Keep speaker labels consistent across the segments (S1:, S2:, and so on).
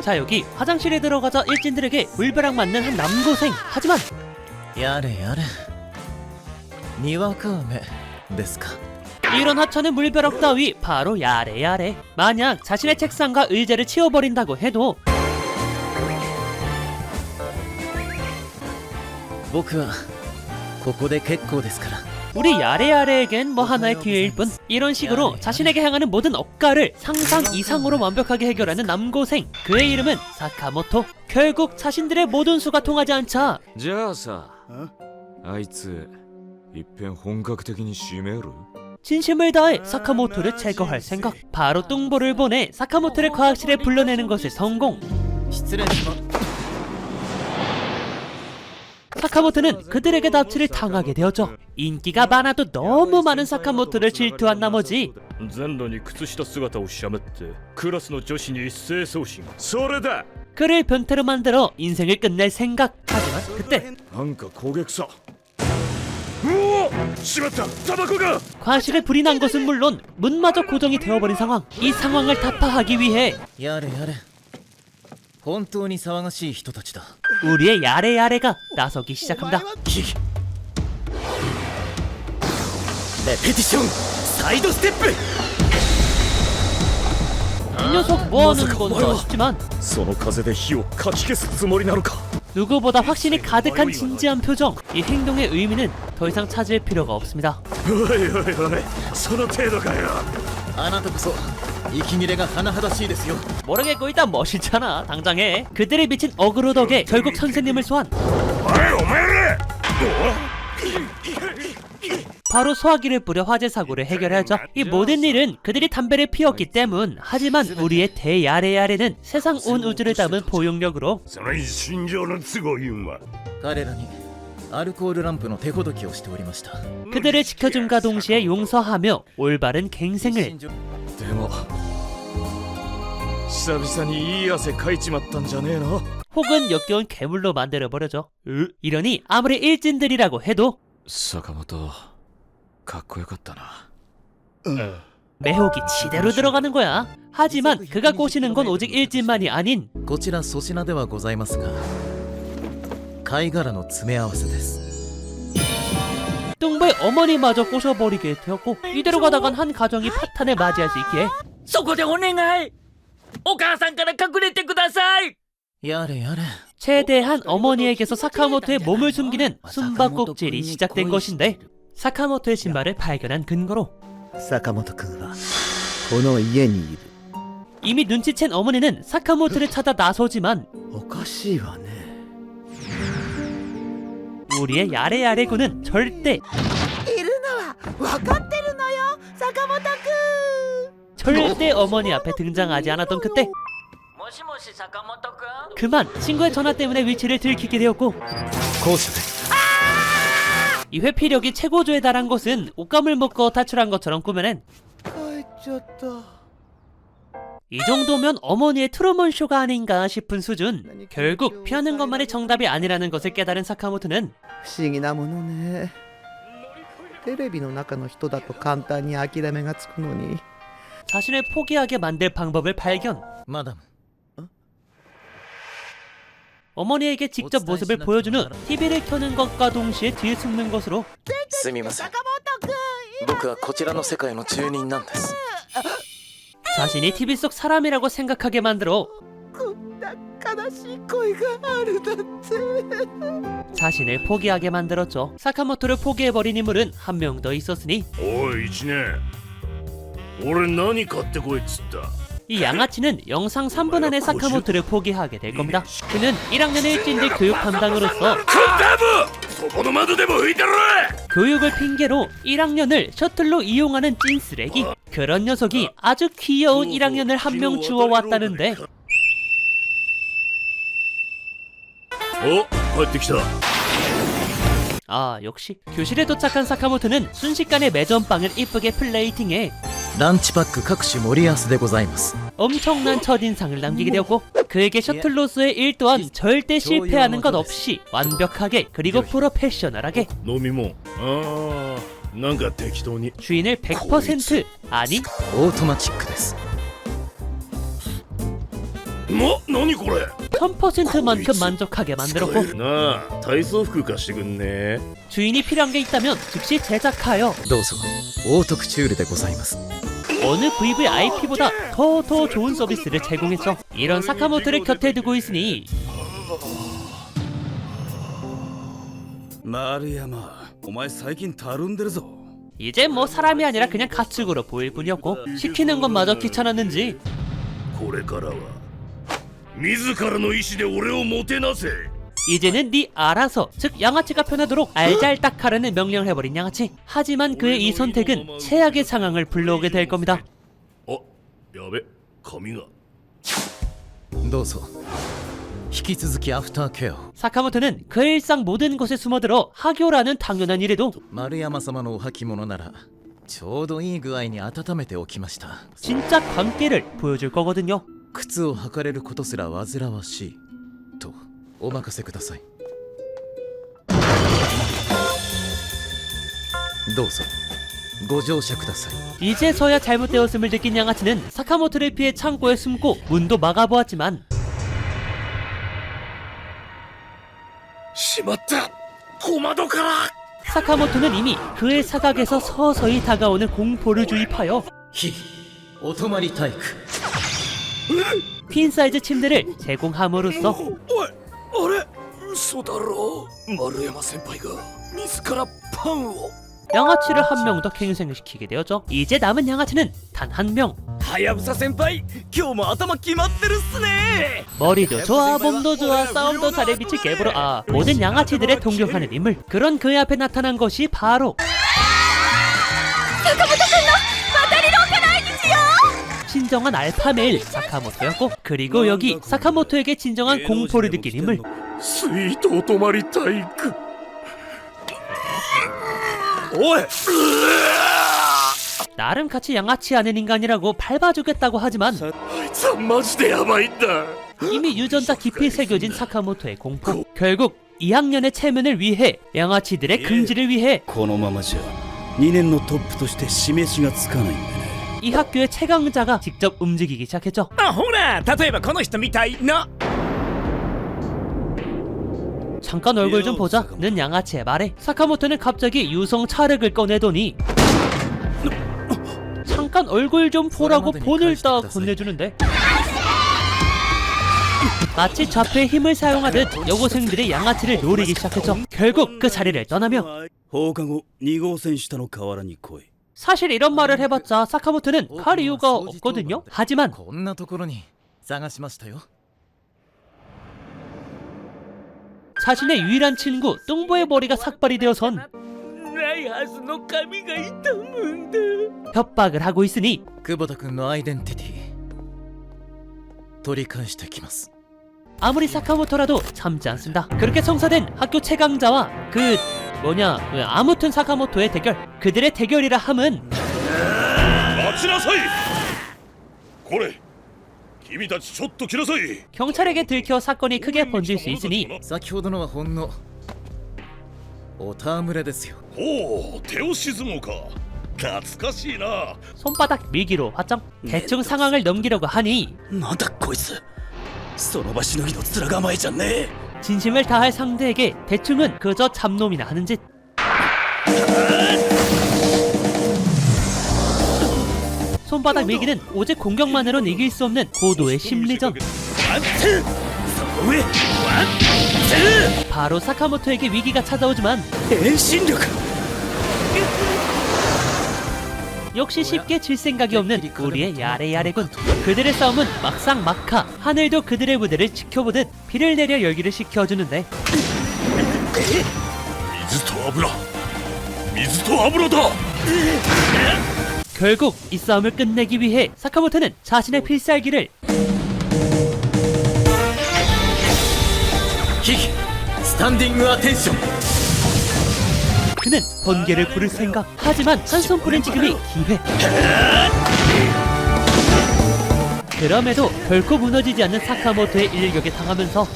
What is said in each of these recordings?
S1: 자, 여기 화장실에 들어가자 일진들에게 물벼락 맞는 한 남고생. 하지만
S2: やれやれにわか雨ですか
S1: 이런 하찮은 물벼락 따위 바로 야래야래. 만약 자신의 책상과 의자를 치워버린다고 해도
S2: 僕はここで結構ですから
S1: 우리 야래야래에겐 뭐 하나의 기회일 뿐. 이런 식으로 자신에게 향하는 모든 억가를 상상 이상으로 완벽하게 해결하는 남고생. 그의 이름은 사카모토. 결국 자신들의 모든 수가 통하지 않자
S3: じゃあさあいついっぺん本格的に締める
S1: 진심을 다해 사카모토를 제거할 생각. 바로 뚱보를 보내 사카모토를 과학실에 불러내는 것에 성공.
S2: 失礼します
S1: 사카모토는 그들에게 납치를 당하게 되었죠. 인기가 많아도 너무 많은 사카모토를 질투한 나머지
S4: 全裸に靴下姿をしゃべってクラスの女子に一斉送信
S3: それだ
S1: 그를 변태로 만들어 인생을 끝낼 생각. 하지만 그때
S3: なんか焦げ臭うおしまったタバコが
S1: 과실에 불이 난 것은 물론 문마저 고정이 되어버린 상황. 이 상황을 타파하기 위해
S2: やれやれ本当に騒がしい人たちだ
S1: 우리의 야래야래가 나서기 시작합니다.
S2: レペティションサイドステップ
S1: 이 녀석 뭐하는 건가 싶지만
S4: その風で火をかき消すつもりなのか
S1: 누구보다 확신이 가득한 진지한 표정. 이 행동의 의미는 더 이상 찾을 필요가 없습니다.
S3: おいおいおいその程度かよ
S2: あなたこそ息切れが甚だしいですよ
S1: 모르겠고 일단 멋있잖아. 당장 해. 그들의 미친 어그로 덕에 결국 선생님을 소환.
S3: おいお前ら
S1: 바로 소화기를 뿌려 화재 사고를 해결하죠. 이 모든 일은 그들이 담배를 피웠기 때문. 하지만 우리의 대야래야래는 세상 온 우주를 담은 포용력으로
S3: その一身上の都合言うんは
S2: 彼らにアルコールランプの手ほどきをしておりました
S1: 그들을 지켜줌과 동시에 용서하며 올바른 갱생을.
S3: でも久々にいい汗かいちまったんじゃねえの
S1: 혹은 역겨운 괴물로 만들어버려죠. 이러니 아무리 일진들이라고 해도
S3: 坂本かっこよかったな
S1: 매혹이 지대로 들어가는 거야. 하지만 그가 꼬시는 건 오직 일진만이 아닌
S2: こちら粗品ではございますが貝殻の詰め合わせです
S1: 뚱보의 어머니마저 꼬셔버리게 되었고 이대로 가다간 한 가정이 파탄을 맞이할 수 있기에
S5: そこでお願いお母さんから隠れてください
S2: やれやれ
S1: 최대한 어머니에게서 사카모토의 몸을 숨기는 숨바꼭질이 시작된 것인데 사카모토의 신발을 발견한 근거로
S6: 坂本君はこの家にいる
S1: 이미 눈치챈 어머니는 사카모토를 찾아 나서지만
S6: おかしいわね
S1: 우리의 야래야래군은 절대
S7: いるのは分かってるのよ坂本くん
S1: 절대 어머니 앞에 등장하지 않았던 그때
S5: もしもし坂本くん
S1: 그만 친구의 전화 때문에 위치를 들키게 되었고
S2: 校舎で
S1: 이 회피력이 최고조에 달한 것은 옷감을 먹고 탈출한 것처럼 꾸며낸
S6: 帰っちゃった
S1: 이 정도면 어머니의 트루먼 쇼가 아닌가 싶은 수준. 결국 피하는 것만이 정답이 아니라는 것을 깨달은 사카모토는
S6: 不思議なものねテレビの中の人だと簡単に諦めがつくのに
S1: 자신을 포기하게 만들 방법을 발견.
S2: マダム
S1: 어머니에게 직접 모습을 보여준 후 TV를 켜는 것과 동시에 뒤에 숨는 것으로
S2: すみません
S7: 坂本くん
S2: 僕はこちらの世界の住人なんです
S1: 자신이 TV 속 사람이라고 생각하게 만들어
S7: こんな悲しい声があるなんて
S1: 자신을 포기하게 만들었죠. 사카모토를 포기해버린 인물은 한 명 더 있었으니
S4: おい一年俺何買ってこいっつった
S1: 이 양아치는 영상 3분 안에 사카모토를 포기하게 될 겁니다. 그는 1학년 일진들 교육 담당으로서
S4: そこの窓でも拭いてろ
S1: 교육을 핑계로 1학년을 셔틀로 이용하는 찐 쓰레기. 그런 녀석이 아주 귀여운 1학년을 한 명 주워왔다는데
S4: お帰ってきた
S1: 아 역시 교실에 도착한 사카모토는 순식간에 매점빵을 이쁘게 플레이팅해
S2: ランチパック各種盛り合わせでございます
S1: 엄청난 첫인상을 남기게 되었고 그에게 셔틀로서의 일 또한 절대 실패하는 것 없이 완벽하게 그리고 프로페셔널하게
S4: 飲み物ああなんか適当に
S1: 주인을 100% 아니
S2: オートマチックです
S4: 何これ
S1: 1000%만큼 만족하게 만들었고
S4: なあ体操服貸してくんね
S1: 주인이 필요한 게 있다면 즉시 제작하여
S2: どうぞオートクチュールでございます
S1: 어느 VVIP보다 더 좋은 서비스를 제공했죠. 이런 사카모토를 곁에 두고 있으니
S4: 丸山お前最近たるんでるぞ
S1: 이제 뭐 사람이 아니라 그냥 가축으로 보일 뿐이었고 시키는 것마저 귀찮았는지
S4: これからは自らの意志で俺をもてなせ
S1: 이제는 네 알아서 즉 양아치가 편하도록 알잘딱하라는 명령을 해버린 양아치. 하지만 그의 이 선택은 최악의 상황을 불러오게 될 겁니다.
S4: やべ髪が
S2: どうぞ引き続きアフターケアを
S1: 사카모토는 그 일상 모든 곳에 숨어들어 하교라는 당연한 일에도
S2: 丸山様のお履物ならちょうどいい具合に温めておきました
S1: 진짜 광기를 보여줄 거거든요.
S2: 靴を履かれることすら煩わしいとお任せくださいどうぞご乗車ください
S1: 이제서야 잘못되었음을 느낀 양아치는 사카모토를 피해 창고에 숨고 문도 막아보았지만
S4: しまった小窓から
S1: 사카모토는 이미 그의 사각에서 서서히 다가오는 공포를 주입하여
S2: ひお泊まり体育
S1: 퀸 사이즈 침대를 제공함으로써
S4: おいあれ嘘だろ丸山先輩が自らパンを
S1: 양아치를 한 명 더 갱생시키게 되었죠. 이제 남은 양아치는 단 한 명.
S5: はやぶさ先輩今日も頭決まってるっすね
S1: 머리도 좋아, 몸도 좋아, 싸움도 잘해 미칠 개부로 모든 양아치들의 동경하는 인물. 그런 그의 앞에 나타난 것이 바로 진정한 알파메일 사카모토였고 그리고 여기 사카모토에게 진정한 공포를 느낀 인물
S4: スイートお泊まり体育おい
S1: 나름 같이 양아치 하는 인간이라고 밟아주겠다고 하지만
S4: あいつはマジでヤバいんだ
S1: 이미 유전자 깊이 새겨진 사카모토의 공포. 결국 2학년의 체면을 위해 양아치들의 긍지를 위해
S8: このままじゃ2年のトップとして示しがつかないんでね
S1: 이 학교의 최강자가 직접 움직이기 시작했죠.
S5: あほら例えばこの人みたいな
S1: 잠깐 얼굴 좀 보자는 양아치의 말에 사카모토는 갑자기 유성 찰흙을 꺼내더니 잠깐 얼굴 좀 보라고 본을 딱 건네주는데 마치 좌표의 힘을 사용하듯 여고생들이 양아치를 노리기 시작했죠. 결국 그 자리를 떠나며
S8: 放課後2号線下の河原に来い
S1: 사실 이런 말을 해봤자 사카모토는 갈 이유가 없거든요. 하지만
S2: こんなところに探しましたよ
S1: 자신의 유일한 친구 뚱보의 머리가 삭발이 되어선
S5: ないはずの髪が痛むんだ
S1: 협박을 하고 있으니
S2: 久保田君のアイデンティティ取り返してきます
S1: 아무리 사카모토라도 참지 않습니다. 그렇게 성사된 학교 최강자와 아무튼 사카모토의 대결. 그들의 대결이라 함은
S4: 待ちなさいこれ君たちちょっと来なさい
S1: 경찰에게 들켜 사건이 크게 번질 수 있으니
S2: 先ほどのはほんのお戯れですよ
S4: おお手押し相撲か懐かしいな
S1: 손바닥 밀기로 확정. 대충 상황을 넘기려고 하니
S8: なんだこいつその場しのぎの面構えじゃねえ
S1: 진심을 다할 상대에게 대충은 그저 잡놈이나 하는 짓. 손바닥 밀기는 오직 공격만으론 이길 수 없는 고도의 심리전.
S8: その上ワンツ
S1: 바로 사카모토에게 위기가 찾아오지만
S8: ー遠心力
S1: 역시 쉽게 질 생각이 없는 우리의 야레야레군. 그들의 싸움은 막상 막하. 하늘도 그들의 무대를 지켜보듯 비를 내려 열기를 식혀주는데
S4: 水と油水と油だ
S1: 결국 이 싸움을 끝내기 위해 사카모토는 자신의 필살기를
S2: ヒヒスタンディングアテンション
S1: 그는 번개를 부를 생각. 하지만 한손 뿌린 지금이 기회. 그럼에도 결코 무너지지 않는 사카모토의 일격에 당하면서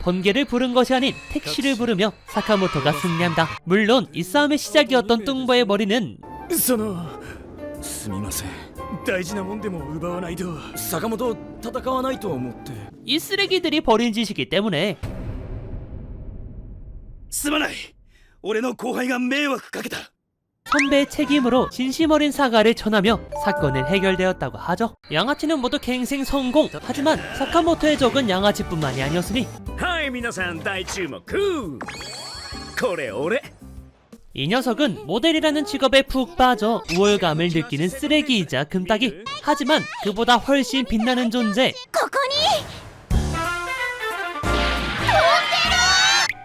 S1: 번개를 부른 것이 아닌 택시를 부르며 사카모토가 승리한다. 물론 이 싸움의 시작이었던 뚱보의 머리는
S8: すみません大事なもんでも奪わないと坂本戦わないと思って
S1: 이 쓰레기들이 버린 짓이기 때문에
S8: すまない俺の後輩が迷惑かけた
S1: 선배의 책임으로 진심 어린 사과를 전하며 사건은 해결되었다고 하죠. 양아치는 모두 갱생 성공. 하지만 사카모토의 적은 양아치뿐만이 아니었으니
S8: はい皆さん大注目これ俺
S1: 이 녀석은 모델이라는 직업에 푹 빠져 우월감을 느끼는 쓰레기이자 금따기. 하지만 그보다 훨씬 빛나는 존재.
S7: ここに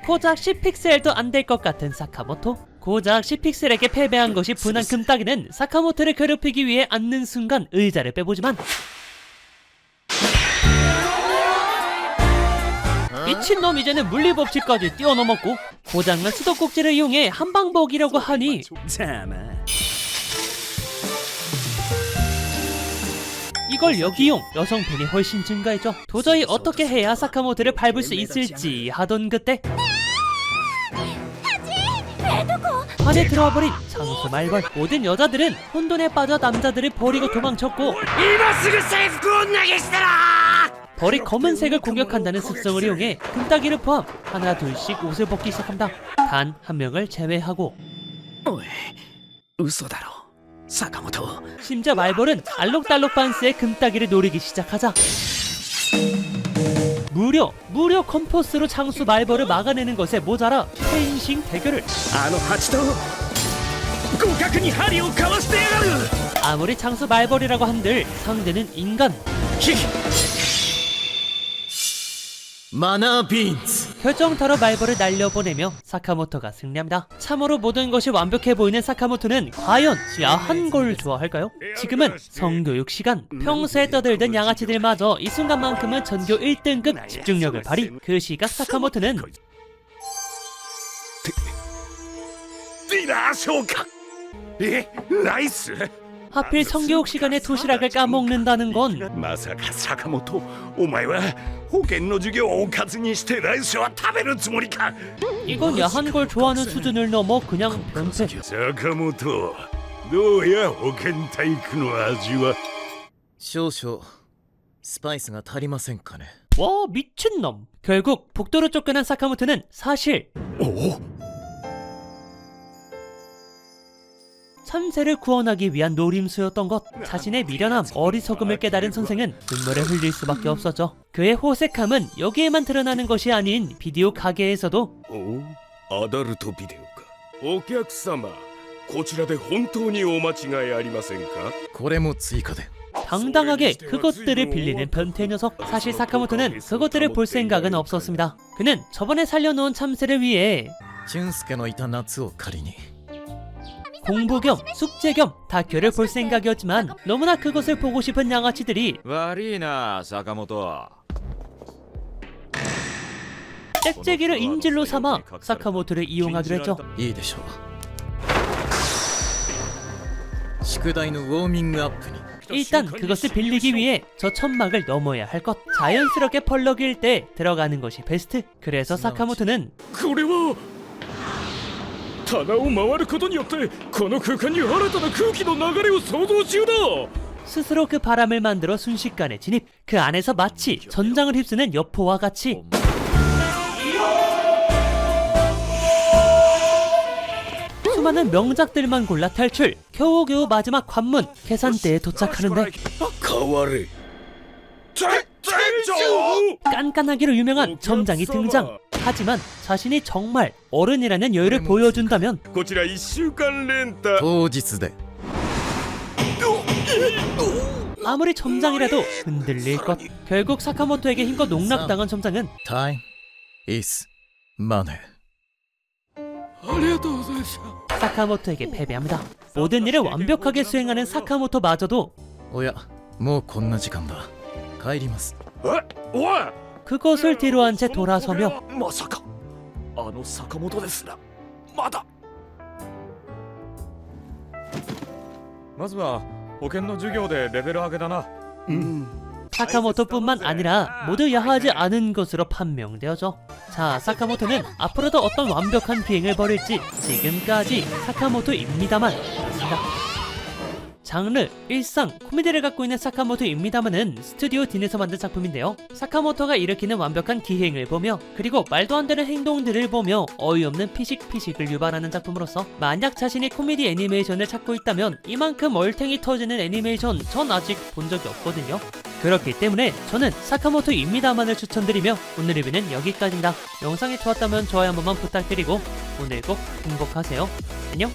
S1: 고작 10픽셀도 안 될 것 같은 사카모토. 고작 10픽셀에게 패배한 것이 분한 금따기는 사카모토를 괴롭히기 위해 앉는 순간 의자를 빼보지만 미친놈 이제는 물리법칙까지 뛰어넘었고 고장난 수도꼭지를 이용해 한방 먹이려고 하니
S8: ざま
S1: 이걸 여기용 여성 팬이 훨씬 증가했죠. 도저히 어떻게 해야 사카모토를 밟을 수 있을지 하던 그때 안에 들어와버린 장수 말벌. 모든 여자들은 혼돈에 빠져 남자들을 버리고 도망쳤고
S8: 今すぐ制服を投げ捨てろ
S1: 벌이 검은색을 공격한다는 습성을 이용해 금따기를 포함 하나 둘씩 옷을 벗기 시작합니다. 단 한 명을 제외하고
S8: おい嘘だろ坂本
S1: 심지어 말벌은 알록달록 반스의 금따기를 노리기 시작하자 무려 컴포스로 장수 말벌을 막아내는 것에 모자라 페인싱 대결을.
S8: あの蜂と互角に針を交わしてやがる
S1: 아무리 장수 말벌이라고 한들 상대는 인간.
S2: マナービーンズ
S1: 결정타로 말벌을 날려보내며 사카모토가 승리합니다. 참으로 모든 것이 완벽해 보이는 사카모토는 과연 야한 걸 좋아할까요? 지금은 성교육 시간. 평소에 떠들던 양아치들마저 이 순간만큼은 전교 1등급 집중력을 발휘. 그 시각 사카모토는
S4: ディナーショーかナイス
S1: 하필 성교육 시간에 도시락을 까먹는다는 건
S4: まさか坂本お前は保険の授業をおかずにしてライスは食べるつもりか
S1: 이건 야한 걸 좋아하는 수준을 넘어 그냥 변태.
S4: 坂本どうや保険体育の味は
S2: 少々スパイスが足りませんかね
S1: 와 미친놈. 결국 복도로 쫓겨난 사카모토는 사실
S4: お
S1: 참새를 구원하기 위한 노림수였던 것. 자신의 미련함, 어리석음을 깨달은 선생은 눈물을 흘릴 수밖에 없었죠. 그의 호색함은 여기에만 드러나는 것이 아닌 비디오 가게에서도
S4: おアダルトビデオかお客様こちらで本当にお間違いありませんか
S2: これも追加で
S1: 당당하게 그것들을 빌리는 변태 녀석. 사실 사카모토는 그것들을 볼 생각은 없었습니다. 그는 저번에 살려놓은 참새를 위해
S2: 俊介のいた夏を借りに
S1: 공부 겸 숙제 겸 다큐를 볼 생각이었지만 너무나 그것을 보고 싶은 양아치들이
S3: 悪いな坂本
S1: 짹짹이를 인질로 삼아 사카모토를 이용하기로 했죠.
S2: いいでしょう宿題のウォーミングアップに
S1: 일단 그것을 빌리기 위해 저 천막을 넘어야 할 것. 자연스럽게 펄럭일 때 들어가는 것이 베스트. 그래서 사카모토는
S8: これは棚を回ることによってこの空間に新たな空気の流れを想像中だ
S1: 스스로 그 바람을 만들어 순식간에 진입. 그 안에서 마치 전장을 휩쓰는 여포와 같이 수많은 명작들만 골라 탈출. 겨우겨우 마지막 관문 계산대에 도착하는데
S4: 変われ店長
S1: 깐깐하기로 유명한 점장이 등장. 하지만 자신이 정말 어른이라는 여유를 보여준다면
S4: こちら1週間レンタ
S2: 当日で
S1: 아무리 점장이라도 흔들릴 것. 결국 사카모토에게 힘껏 농락당한 점장은
S2: タイムイズマネー
S8: ありがとうございました
S1: 사카모토에게 패배합니다. 모든 일을 완벽하게 수행하는 사카모토마저도
S2: おやもうこんな時間だ帰ります
S4: おい
S1: 그것을 뒤로한 채 돌아서며
S4: まさかあの坂本ですなまだ
S3: まずは保険の授業でレベル上げだな
S1: 사카모토뿐만 아니라 모두 야하지 않은 것으로 판명되어져. 자, 사카모토는 앞으로도 어떤 완벽한 비행을 벌일지 지금까지 사카모토입니다만. 장르, 일상, 코미디를 갖고 있는 사카모토입니다만은 스튜디오 딘에서 만든 작품인데요. 사카모토가 일으키는 완벽한 기행을 보며 그리고 말도 안 되는 행동들을 보며 어이없는 피식피식을 유발하는 작품으로서 만약 자신이 코미디 애니메이션을 찾고 있다면 이만큼 얼탱이 터지는 애니메이션 전 아직 본 적이 없거든요. 그렇기 때문에 저는 사카모토입니다만을 추천드리며 오늘 리뷰는 여기까지입니다. 영상이 좋았다면 좋아요 한 번만 부탁드리고 오늘 꼭 행복하세요. 안녕.